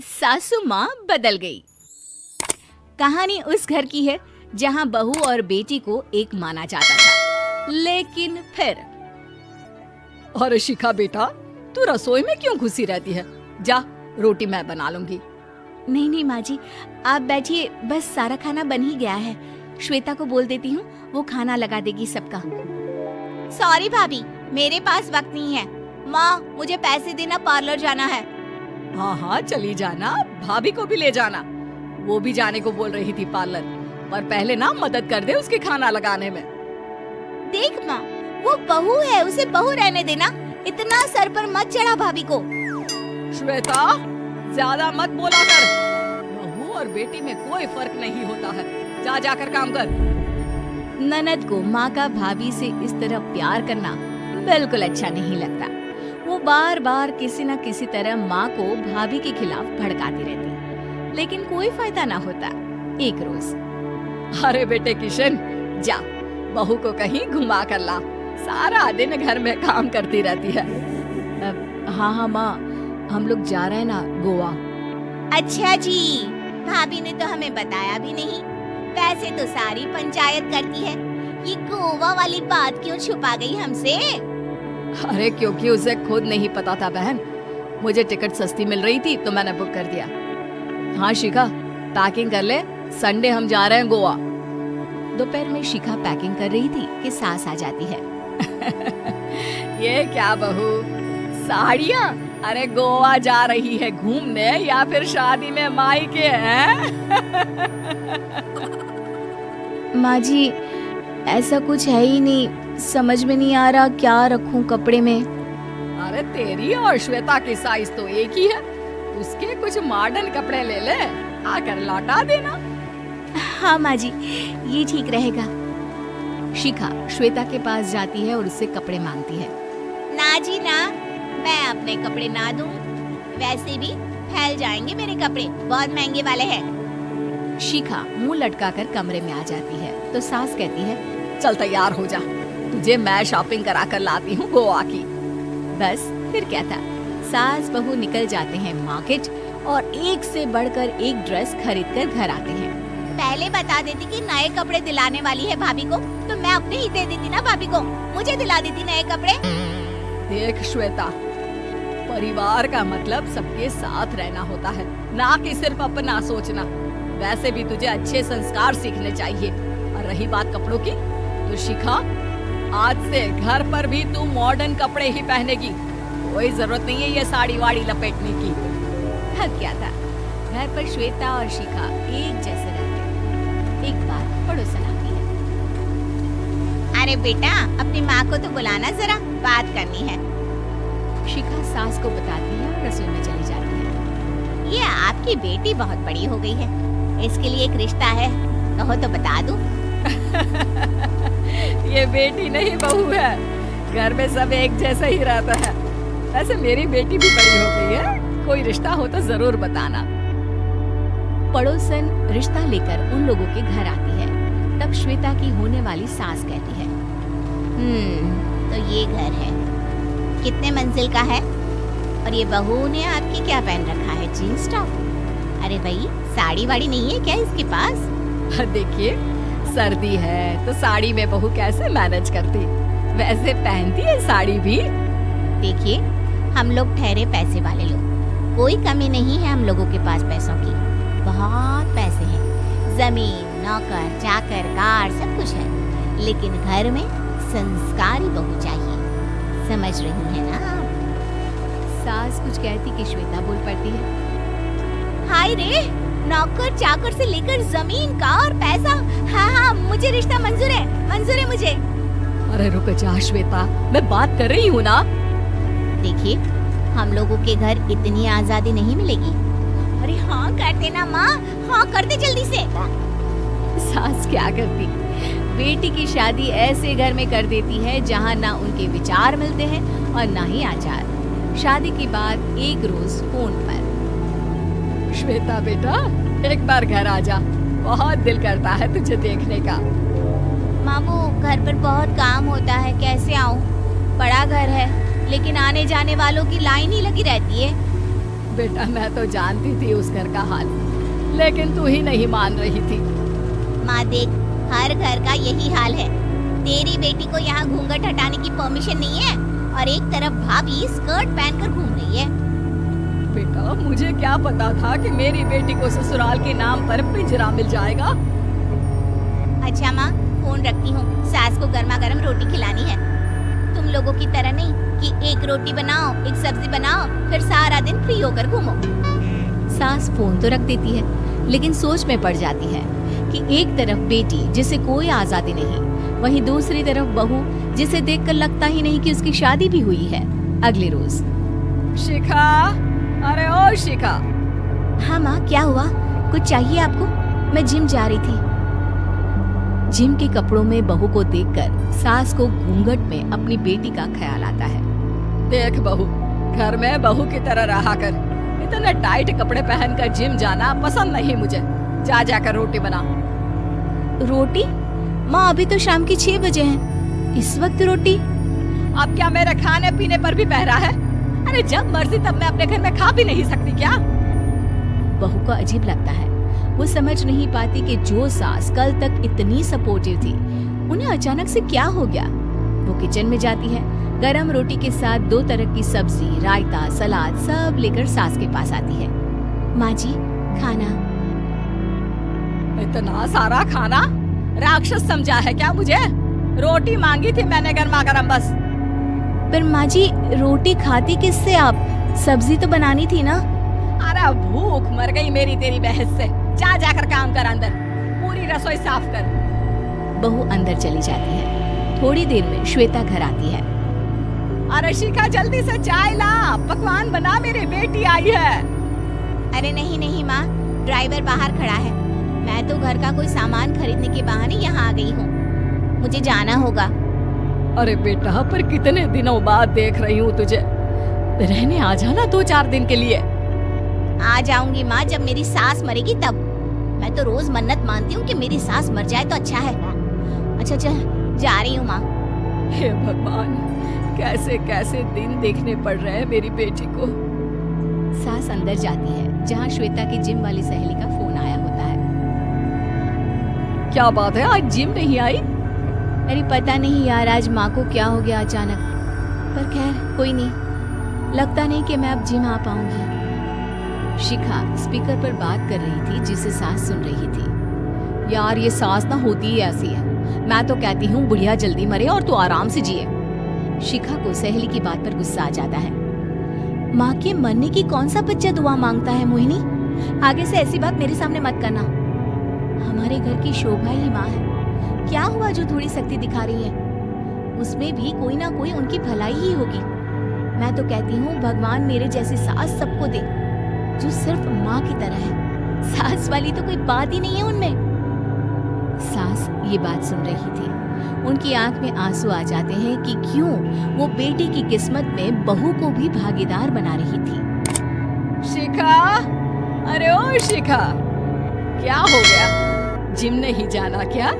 सासू माँ बदल गई। कहानी उस घर की है जहाँ बहू और बेटी को एक माना जाता था, लेकिन फिर अरे शिखा बेटा, तू रसोई में क्यों घुसी रहती है? जा, रोटी मैं बना लूंगी। नहीं नहीं माँ जी, आप बैठिए, बस सारा खाना बन ही गया है। श्वेता को बोल देती हूँ, वो खाना लगा देगी सबका। सॉरी भाभी, मेरे पास वक्त नहीं है। माँ, मुझे पैसे देना, पार्लर जाना है। हाँ हाँ चली जाना, भाभी को भी ले जाना। वो भी जाने को बोल रही थी पार्लर, पर पहले ना मदद कर दे उसके खाना लगाने में। देख माँ, वो बहू है, उसे बहू रहने देना। इतना सर पर मत चढ़ा भाभी को। श्वेता, ज्यादा मत बोला कर। बहू और बेटी में कोई फर्क नहीं होता है। जा जाकर काम कर। ननद को माँ का भाभी से इस तरह प्यार करना बिल्कुल अच्छा नहीं लगता। वो बार बार किसी न किसी तरह माँ को भाभी के खिलाफ भड़काती रहती, लेकिन कोई फायदा ना होता। एक रोज, अरे बेटे किशन, जा बहू को कहीं घुमा कर ला। सारा दिन घर में काम करती रहती है। हाँ हाँ माँ, हम लोग जा रहे हैं ना गोवा। अच्छा जी, भाभी ने तो हमें बताया भी नहीं। वैसे तो सारी पंचायत करती है, ये गोवा वाली बात क्यों छुपा गई हमसे? अरे क्योंकि उसे खुद नहीं पता था बहन। मुझे टिकट सस्ती मिल रही थी तो मैंने बुक कर दिया। हाँ शिखा, पैकिंग कर ले, संडे हम जा रहे हैं गोवा। दोपहर में शिखा पैकिंग कर रही थी कि सास आ जाती है। ये क्या बहू, साड़ियाँ? अरे गोवा जा रही है घूमने या फिर शादी में मायके हैं? माँ जी, ऐसा कुछ है ही नहीं, समझ में नहीं आ रहा क्या रखूं कपड़े में। अरे तेरी और श्वेता की साइज तो एक ही है। उसके कुछ मॉडर्न कपड़े ले ले, आकर लौटा देना। हाँ माँ जी, ये ठीक रहेगा। शिखा श्वेता के पास जाती है और उससे कपड़े मांगती है। ना जी ना, मैं अपने कपड़े ना दूं। वैसे भी फैल जाएंगे मेरे कपड़े, बहुत महंगे वाले हैं। शिखा मुंह लटकाकर कमरे में आ जाती है तो सास कहती है, चल तैयार हो जा, तुझे मैं शॉपिंग करा कर लाती हूँ गोवा की। बस फिर क्या था, सास बहू निकल जाते हैं मार्केट और एक से बढ़कर एक ड्रेस खरीद कर घर आते हैं। पहले बता देती कि नए कपड़े दिलाने वाली है भाभी को, तो मैं अपने ही दे देती ना भाभी को, मुझे दिला देती नए कपड़े। देख श्वेता, परिवार का मतलब सबके साथ रहना होता है, ना कि सिर्फ अपना सोचना। वैसे भी तुझे अच्छे संस्कार सीखने चाहिए। और रही बात कपड़ों की, तो शिखा, आज से घर पर भी तू मॉडर्न कपड़े ही पहनेगी। कोई जरूरत नहीं है ये साड़ी वाड़ी लपेटने की। अब क्या था, घर पर श्वेता और शिखा एक जैसे रहते। एक बार पड़ोसन आती है। अरे बेटा, अपनी माँ को तो बुलाना, जरा बात करनी है। शिखा सास को बताती है और रसोई में चली जाती है। ये आपकी बेटी बहुत बड़ी हो गई है, इसके लिए एक रिश्ता है, कहो तो बता दूं। ये बेटी नहीं बहू है, घर में सब एक जैसा ही रहता है। वैसे मेरी बेटी भी बड़ी हो गई है, कोई रिश्ता हो तो जरूर बताना। पड़ोसन रिश्ता लेकर उन लोगों के घर आती है। तब श्वेता की होने वाली सास कहती है, तो ये घर है, कितने मंजिल का है? और ये बहू ने आपकी क्या पहन रखा है, जीन्स टॉप? अरे भाई, साड़ी वाड़ी नहीं है क्या इसके पास? देखिए, सर्दी है तो साड़ी में बहू कैसे मैनेज करती, वैसे पहनती है साड़ी भी। देखिए, हम लोग ठहरे पैसे वाले लोग, कोई कमी नहीं है हम लोगों के पास पैसों की, बहुत पैसे हैं। जमीन, नौकर, चाकर, कार, सब कुछ है, लेकिन घर में संस्कारी बहू चाहिए। समझ रही है ना आप? सास कुछ कहती कि श्वेता बोल पड़ती है, हाय रे, नौकर चाकर से लेकर जमीन, कार, पैसा, हाँ, मुझे रिश्ता मंजूर है मुझे। अरे रुक जा श्वेता, मैं बात कर रही हूँ ना। देखिए, हम लोगों के घर इतनी आजादी नहीं मिलेगी। अरे हाँ कर देना माँ, हाँ कर दे जल्दी से। सास क्या करती, बेटी की शादी ऐसे घर में कर देती है जहाँ ना उनके विचार मिलते हैं और ना ही आचार। शादी के बाद एक रोज फोन पर, श्वेता बेटा, एक बार घर आ जा, बहुत दिल करता है तुझे देखने का। मामू, घर पर बहुत काम होता है, कैसे आऊँ? बड़ा घर है, लेकिन आने जाने वालों की लाइन ही लगी रहती है। बेटा मैं तो जानती थी उस घर का हाल, लेकिन तू ही नहीं मान रही थी। माँ देख, हर घर का यही हाल है। तेरी बेटी को यहाँ घूंघट हटाने की परमिशन नहीं है और एक तरफ भाभी स्कर्ट पहनकर घूम रही है। बेटा मुझे क्या पता था कि मेरी बेटी को ससुराल के नाम पर पिंजरा मिल जाएगा। अच्छा माँ, फोन रखती हूँ, सास को गर्मा गर्म रोटी खिलानी है। तुम लोगों की तरह नहीं कि एक रोटी बनाओ, एक सब्जी बनाओ, फिर सारा दिन फ्री होकर घूमो। सास फोन तो रख देती है, लेकिन सोच में पड़ जाती है कि एक तरफ बेटी जिसे कोई आजादी नहीं, वहीं दूसरी तरफ बहू जिसे देखकर लगता ही नहीं कि उसकी शादी भी हुई है। अगले रोज। शिखा, अरे ओ शिखा। हाँ माँ, क्या हुआ? कुछ चाहिए आपको? मैं जिम जा रही थी। जिम के कपड़ों में बहू को देखकर सास को घूंघट में अपनी बेटी का ख्याल आता है। देख बहू, घर में बहू की तरह रहा कर। इतने टाइट कपड़े पहनकर जिम जाना पसंद नहीं मुझे। जा जाकर रोटी बना। रोटी? माँ अभी तो शाम की 6 बजे हैं, इस वक्त रोटी? अब क्या मेरे खाने पीने पर भी पहरा है? अरे जब मर्जी तब मैं अपने घर में खा भी नहीं सकती क्या? बहू को अजीब लगता है। वो समझ नहीं पाती कि जो सास कल तक इतनी सपोर्टिव थी, उन्हें अचानक से क्या हो गया। वो किचन में जाती है, गरम रोटी के साथ 2 तरह की सब्जी, रायता, सलाद सब लेकर सास के पास आती है। माँ जी, खाना। इतना सारा खाना? राक्षस समझा है क्या मुझे? रोटी मांगी थी मैंने गर्मा गर्म बस। पर माँ जी, रोटी खाती किससे आप? सब्जी तो बनानी थी ना। अरे भूख मर गई मेरी तेरी बहस से। जा जाकर काम कर, अंदर पूरी रसोई साफ कर। बहू अंदर चली जाती है। थोड़ी देर में श्वेता घर आती है। अरे शिखा, जल्दी से चाय ला, पकवान बना, मेरी बेटी आई है। अरे नहीं नहीं माँ, ड्राइवर बाहर खड़ा है। मैं तो घर का कोई सामान खरीदने के बहाने यहाँ आ गई हूँ, मुझे जाना होगा। अरे बेटा, पर कितने दिनों बाद देख रही हूँ तुझे। रहने आ जाना 2-4 दिन के लिए। आ जाऊंगी माँ, जब मेरी सास मरेगी तब। मैं तो रोज मन्नत मानती हूँ कि मेरी सास मर जाए तो अच्छा है। अच्छा चल, जा रही हूँ माँ। हे भगवान, कैसे कैसे दिन देखने पड़ रहे हैं मेरी बेटी को। सास अंदर जाती है, जहाँ श्वेता की जिम वाली सहेली का फोन आया होता है। क्या बात है, आज जिम नहीं आई? अरे पता नहीं यार, आज माँ को क्या हो गया अचानक। पर खैर कोई नहीं, लगता नहीं कि मैं अब जिम आ पाऊंगी। शिखा स्पीकर पर बात कर रही थी, जिसे सास सुन रही थी। यार ये सास ना होती ही ऐसी है। मैं तो कहती हूँ बुढ़िया जल्दी मरे और तू आराम से जिए। शिखा को सहेली की बात पर गुस्सा आ जाता है। माँ के मरने की कौन सा बच्चा दुआ मांगता है मोहिनी? आगे से ऐसी बात मेरे सामने मत करना। हमारे घर की शोभा ही माँ है। क्या हुआ जो थोड़ी सख्ती दिखा रही है? उसमें भी कोई ना कोई उनकी भलाई ही होगी। मैं तो कहती हूँ भगवान मेरे जैसी सास सबको दे, जो सिर्फ माँ की तरह है। सास वाली तो कोई बात ही नहीं है उनमें। सास ये बात सुन रही थी। उनकी आंख में आंसू आ जाते हैं कि क्यों वो बेटी की किस्मत में बहू को भी भागीदार बना रही थी। शिखा, अरे ओ शिखा, क्या हो गया? जिम नहीं जाना क्या?